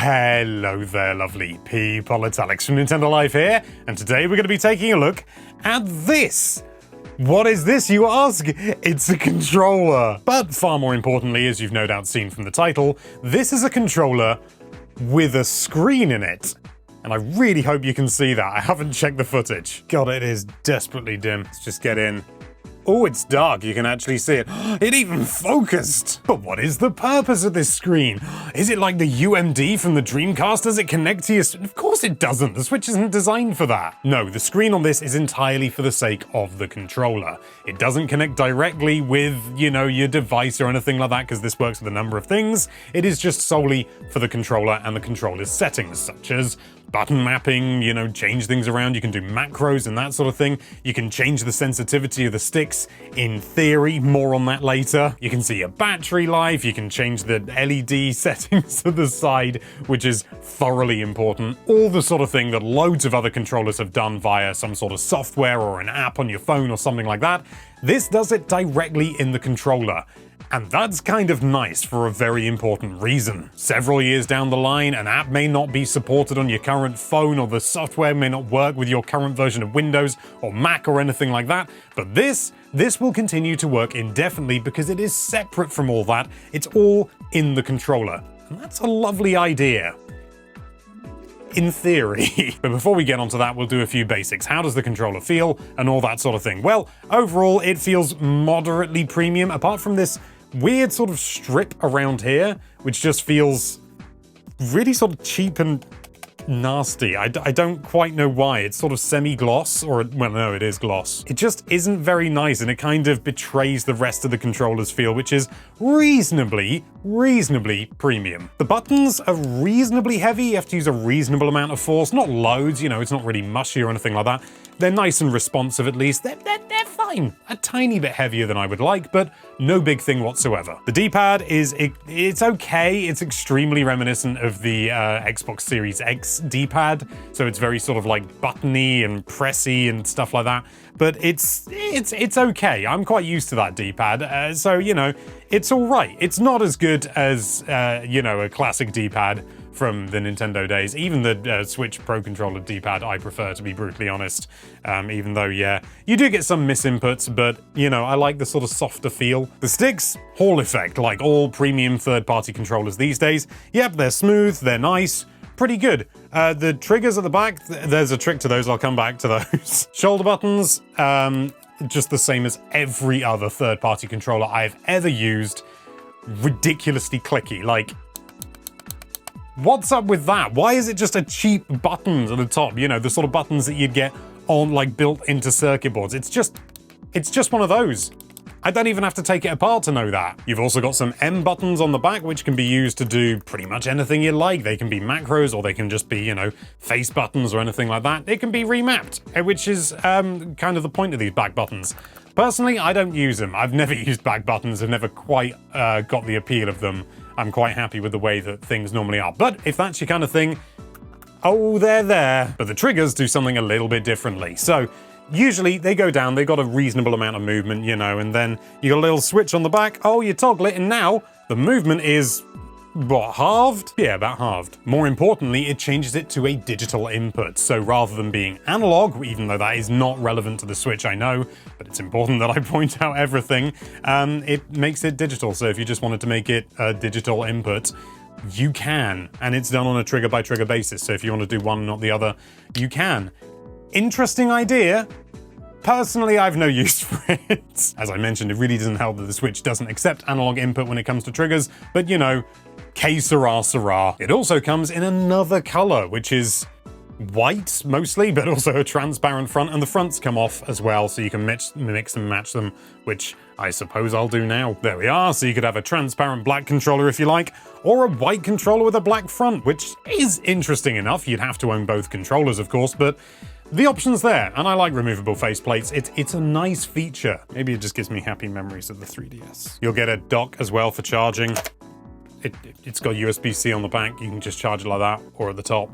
Hello there, lovely people. It's Alex from Nintendo Life here, and today we're going to be taking a look at this. What is this, you ask? It's a controller. But far more importantly, as you've no doubt seen from the title, this is a controller with a screen in it. And I really hope you can see that. I haven't checked the footage. God, it is desperately dim. Let's just get in. Oh, it's dark. You can actually see it. It even focused. But what is the purpose of this screen? Is it like the UMD from the Dreamcast? Does it connect to your... Of course it doesn't. The Switch isn't designed for that. No, the screen on this is entirely for the sake of the controller. It doesn't connect directly with, you know, your device or anything like that, because this works with a number of things. It is just solely for the controller and the controller's settings, such as button mapping, you know, change things around. You can do macros and that sort of thing. You can change the sensitivity of the sticks, in theory. More on that later. You can see your battery life. You can change the LED settings to the side, which is thoroughly important. All the sort of thing that loads of other controllers have done via some sort of software or an app on your phone or something like that. This does it directly in the controller. And that's kind of nice for a very important reason. Several years down the line, an app may not be supported on your current phone, or the software may not work with your current version of Windows or Mac or anything like that, but this will continue to work indefinitely because it is separate from all that. It's all in the controller. And that's a lovely idea. In theory. But before we get onto that, we'll do a few basics. How does the controller feel and all that sort of thing? Well, overall, it feels moderately premium, apart from this weird sort of strip around here, which just feels really sort of cheap and nasty. I don't quite know why. It's sort of semi-gloss, or, well, no, it is gloss. It just isn't very nice, and it kind of betrays the rest of the controller's feel, which is reasonably premium. The buttons are reasonably heavy. You have to use a reasonable amount of force. Not loads, you know, it's not really mushy or anything like that. They're nice and responsive, at least. They're fine. A tiny bit heavier than I would like, but no big thing whatsoever. The D-pad it's okay. It's extremely reminiscent of the Xbox Series X D-pad, so it's very sort of like buttony and pressy and stuff like that. But it's okay. I'm quite used to that D-pad, so you know, it's all right. It's not as good as you know, a classic D-pad from the Nintendo days. Even the Switch Pro Controller D-pad I prefer, to be brutally honest. Even though, yeah, you do get some misinputs, but, you know, I like the sort of softer feel. The sticks, Hall effect, like all premium third-party controllers these days. Yep, they're smooth, they're nice, pretty good. The triggers at the back, there's a trick to those, I'll come back to those. Shoulder buttons, just the same as every other third-party controller I've ever used. Ridiculously clicky, like, what's up with that? Why is it just a cheap buttons at the top? You know, the sort of buttons that you'd get on, like, built into circuit boards. It's just one of those. I don't even have to take it apart to know that. You've also got some M buttons on the back, which can be used to do pretty much anything you like. They can be macros, or they can just be, you know, face buttons or anything like that. They can be remapped, which is kind of the point of these back buttons. Personally, I don't use them. I've never used back buttons. I've never quite got the appeal of them. I'm quite happy with the way that things normally are. But if that's your kind of thing, oh, they're there. But the triggers do something a little bit differently. So usually they go down, they've got a reasonable amount of movement, you know, and then you got a little switch on the back. Oh, you toggle it, and now the movement is, what, halved? Yeah, about halved. More importantly, it changes it to a digital input. So rather than being analog, even though that is not relevant to the Switch, I know, but it's important that I point out everything, it makes it digital. So if you just wanted to make it a digital input, you can, and it's done on a trigger by trigger basis. So if you want to do one and not the other, you can. Interesting idea. Personally, I've no use for it. As I mentioned, it really doesn't help that the Switch doesn't accept analog input when it comes to triggers, but you know, que sera, sera. It also comes in another color, which is white mostly, but also a transparent front, and the fronts come off as well, so you can mix and match them, which I suppose I'll do now. There we are, so you could have a transparent black controller if you like, or a white controller with a black front, which is interesting enough. You'd have to own both controllers, of course, but the option's there, and I like removable faceplates. It's a nice feature. Maybe it just gives me happy memories of the 3DS. You'll get a dock as well for charging. It's got USB-C on the back. You can just charge it like that, or at the top.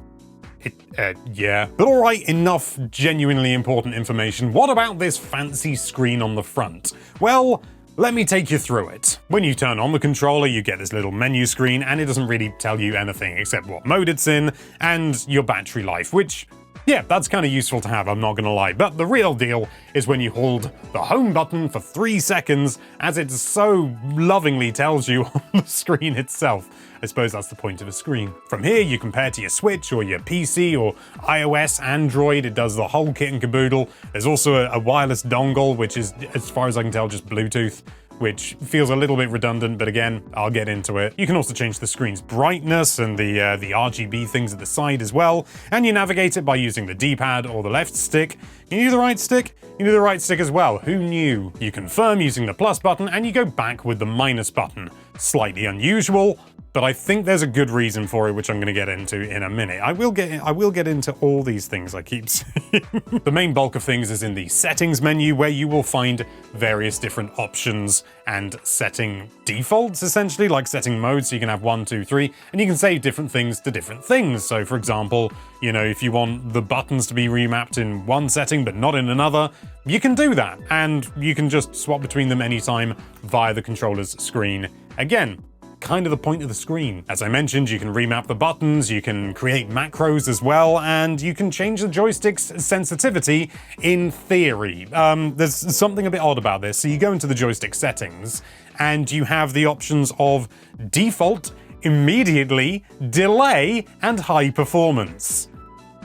Yeah. But all right, enough genuinely important information. What about this fancy screen on the front? Well, Let me take you through it. When you turn on the controller, you get this little menu screen, and it doesn't really tell you anything except what mode it's in and your battery life, which, yeah, that's kind of useful to have, I'm not gonna lie. But the real deal is when you hold the home button for 3 seconds, as it so lovingly tells you on the screen itself. I suppose that's the point of a screen. From here, you compare to your Switch or your PC or iOS, Android. It does the whole kit and caboodle. There's also a wireless dongle, which is, as far as I can tell, just Bluetooth, which feels a little bit redundant, but again, I'll get into it. You can also change the screen's brightness and the RGB things at the side as well, and you navigate it by using the D-pad or the left stick. Can you do the right stick? You do the right stick as well. Who knew? You confirm using the plus button, and you go back with the minus button. Slightly unusual, but I think there's a good reason for it, which I'm going to get into in a minute. I will get into all these things, I keep saying. The main bulk of things is in the settings menu, where you will find various different options and setting defaults, essentially, like setting modes. So you can have 1, 2, 3, and you can save different things to different things. So for example, you know, if you want the buttons to be remapped in one setting but not in another, you can do that, and you can just swap between them anytime via the controller's screen. Again, kind of the point of the screen. As I mentioned, you can remap the buttons, you can create macros as well, and you can change the joystick's sensitivity in theory. There's something a bit odd about this. So you go into the joystick settings, and you have the options of default, immediately, delay, and high performance.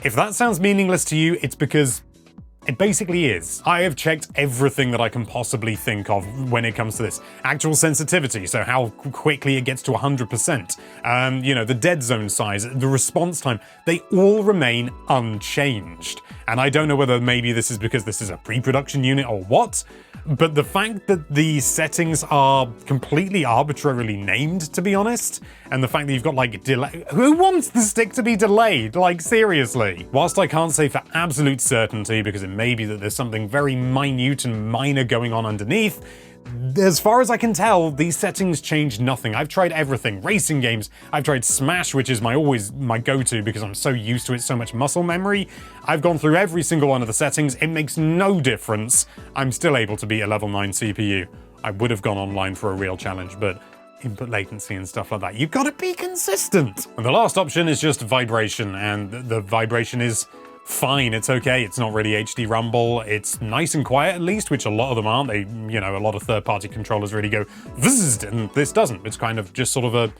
If that sounds meaningless to you, it's because it basically is. I have checked everything that I can possibly think of when it comes to this. Actual sensitivity, so how quickly it gets to 100%. You know, the dead zone size, the response time, they all remain unchanged. And I don't know whether maybe this is because this is a pre-production unit or what, but the fact that the settings are completely arbitrarily named, to be honest, and the fact that you've got like delay. Who wants the stick to be delayed? Like, seriously. Whilst I can't say for absolute certainty, because it may be that there's something very minute and minor going on underneath, as far as I can tell, these settings change nothing. I've tried everything. Racing games, I've tried Smash, which is always my go-to because I'm so used to it, so much muscle memory. I've gone through every single one of the settings. It makes no difference. I'm still able to beat a level 9 CPU. I would have gone online for a real challenge, but input latency and stuff like that, you've got to be consistent. And the last option is just vibration, and the vibration is fine, it's okay, it's not really HD rumble, it's nice and quiet at least, which a lot of them aren't. They, you know, a lot of third-party controllers really go vzz, and this doesn't. It's kind of just sort of a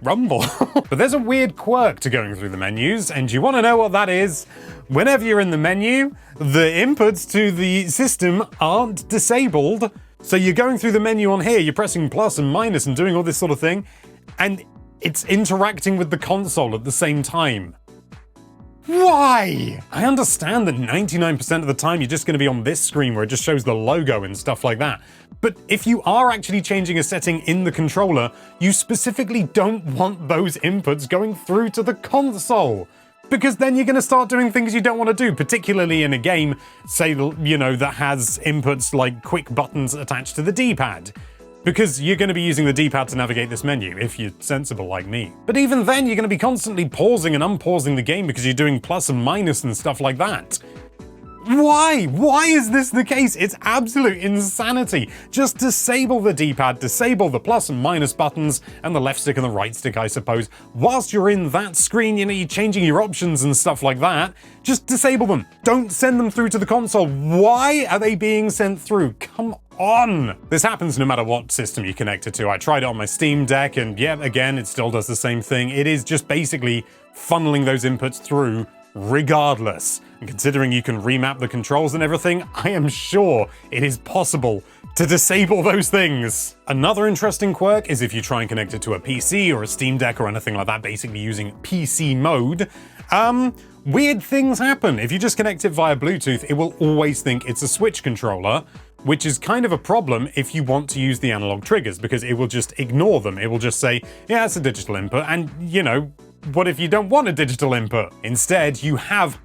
rumble. But there's a weird quirk to going through the menus, and you want to know what that is? Whenever you're in the menu, the inputs to the system aren't disabled. So you're going through the menu on here, you're pressing plus and minus and doing all this sort of thing, and it's interacting with the console at the same time. Why? I understand that 99% of the time you're just going to be on this screen where it just shows the logo and stuff like that. But if you are actually changing a setting in the controller, you specifically don't want those inputs going through to the console. Because then you're going to start doing things you don't want to do, particularly in a game, say, you know, that has inputs like quick buttons attached to the D-pad. Because you're going to be using the D-pad to navigate this menu, if you're sensible like me. But even then, you're going to be constantly pausing and unpausing the game because you're doing plus and minus and stuff like that. Why? Why is this the case? It's absolute insanity. Just disable the D-pad, disable the plus and minus buttons, and the left stick and the right stick, I suppose. Whilst you're in that screen, you know, you're changing your options and stuff like that, just disable them. Don't send them through to the console. Why are they being sent through? Come on! This happens no matter what system you connect it to. I tried it on my Steam Deck, and yet again, it still does the same thing. It is just basically funneling those inputs through regardless. And considering you can remap the controls and everything, I am sure it is possible to disable those things. Another interesting quirk is if you try and connect it to a PC or a Steam Deck or anything like that, basically using PC mode, weird things happen. If you just connect it via Bluetooth, it will always think it's a Switch controller, which is kind of a problem if you want to use the analog triggers, because it will just ignore them. It will just say, yeah, it's a digital input, and, you know, what if you don't want a digital input? Instead, you have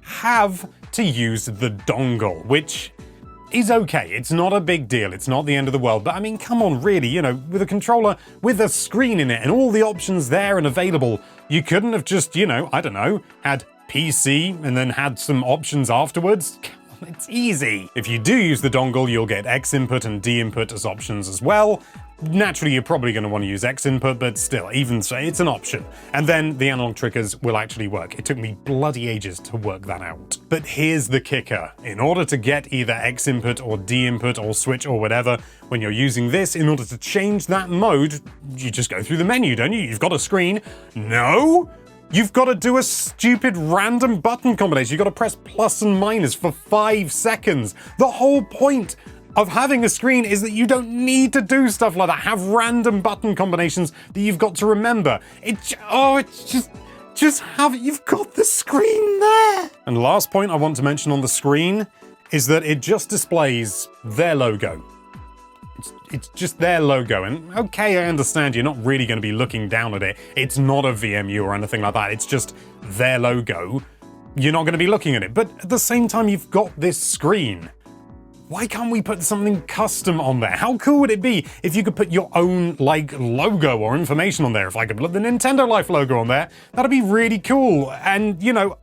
to use the dongle, which is okay. It's not a big deal. It's not the end of the world. But I mean, come on, really, you know, with a controller with a screen in it and all the options there and available, you couldn't have just, you know, I don't know, had PC and then had some options afterwards? It's easy. If you do use the dongle, you'll get X input and D input as options as well. Naturally, you're probably going to want to use X input, but still, even so, it's an option. And then the analog triggers will actually work. It took me bloody ages to work that out. But here's the kicker. In order to get either X input or D input or switch or whatever, when you're using this, in order to change that mode, you just go through the menu, don't you? You've got a screen. No! You've got to do a stupid random button combination. You've got to press plus and minus for 5 seconds. The whole point of having a screen is that you don't need to do stuff like that. Have random button combinations that you've got to remember. It's just have it. You've got the screen there. And the last point I want to mention on the screen is that it just displays their logo. It's just their logo, and okay, I understand you're not really going to be looking down at it. It's not a VMU or anything like that. It's just their logo. You're not going to be looking at it, but at the same time, you've got this screen. Why can't we put something custom on there? How cool would it be if you could put your own, like, logo or information on there? If I could put the Nintendo Life logo on there, that'd be really cool. And, you know,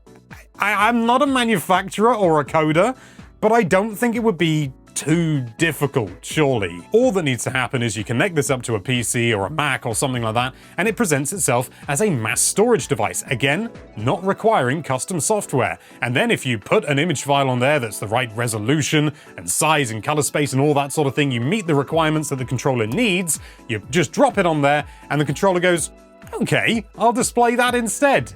I'm not a manufacturer or a coder, but I don't think it would be too difficult, surely. All that needs to happen is you connect this up to a PC or a Mac or something like that, and it presents itself as a mass storage device. Again, not requiring custom software. And then if you put an image file on there that's the right resolution and size and color space and all that sort of thing, you meet the requirements that the controller needs, you just drop it on there, and the controller goes, okay, I'll display that instead.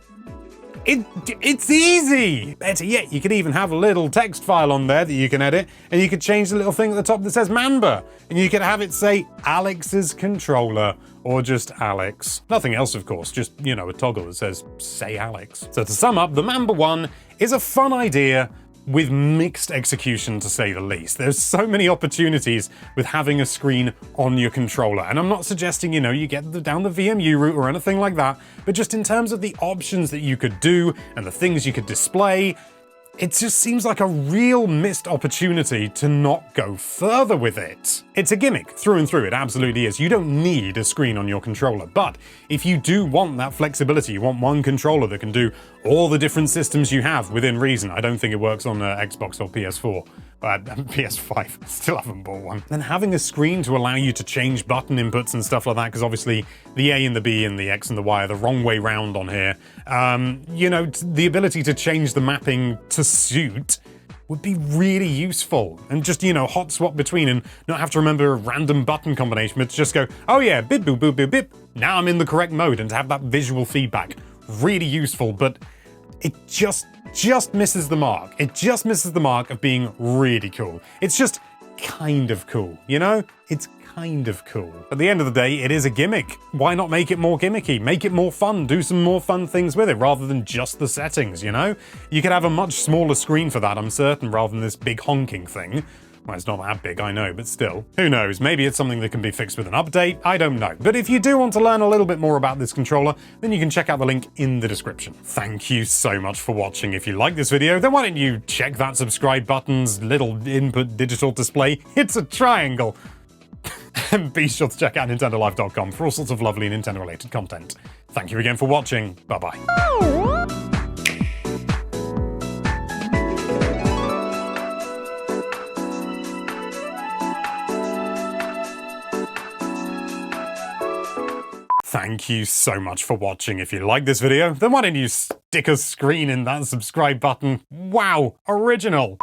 It's easy! Better yet, you could even have a little text file on there that you can edit, and you could change the little thing at the top that says Mamba, and you could have it say Alex's controller, or just Alex. Nothing else, of course, just, you know, a toggle that says, say Alex. So to sum up, the Mamba 1 is a fun idea with mixed execution, to say the least. There's so many opportunities with having a screen on your controller, and I'm not suggesting, you know, you get down the VMU route or anything like that, but just in terms of the options that you could do and the things you could display, it just seems like a real missed opportunity to not go further with it. It's a gimmick through and through, it absolutely is. You don't need a screen on your controller, but if you do want that flexibility, you want one controller that can do all the different systems you have within reason. I don't think it works on Xbox or PS4. PS5, still haven't bought one. Then having a screen to allow you to change button inputs and stuff like that, because obviously the A and the B and the X and the Y are the wrong way round on here. You know, the ability to change the mapping to suit would be really useful. And just, you know, hot swap between and not have to remember a random button combination, but to just go, oh yeah, bip, boop, boop, boop, bip. Now I'm in the correct mode, and to have that visual feedback. Really useful, but it just misses the mark. It just misses the mark of being really cool. It's just kind of cool, you know? It's kind of cool. At the end of the day, it is a gimmick. Why not make it more gimmicky? Make it more fun, do some more fun things with it, rather than just the settings, you know? You could have a much smaller screen for that, I'm certain, rather than this big honking thing. Well, it's not that big, I know, but still. Who knows, maybe it's something that can be fixed with an update, I don't know. But if you do want to learn a little bit more about this controller, then you can check out the link in the description. Thank you so much for watching. If you like this video, then why don't you check that subscribe button's little input digital display? It's a triangle. And be sure to check out NintendoLife.com for all sorts of lovely Nintendo-related content. Thank you again for watching. Bye-bye. Thank you so much for watching. If you like this video, then why don't you stick a screen in that subscribe button? Wow, original.